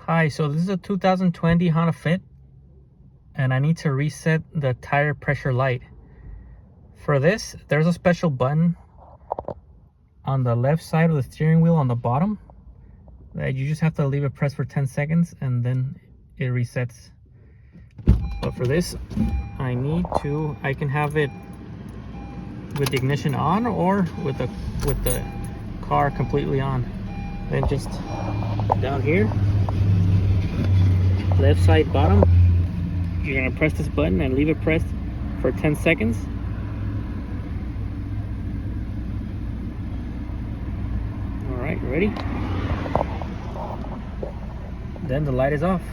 Hi, so this is a 2020 Honda Fit, and I need to reset the tire pressure light. For this, there's a special button on the left side of the steering wheel on the bottom that you just have to leave it pressed for 10 seconds and then it resets. But for this, I can have it with the ignition on or with the car completely on. Then just down here, left side bottom, you're gonna press this button and leave it pressed for 10 seconds. All right, ready? Then the light is off.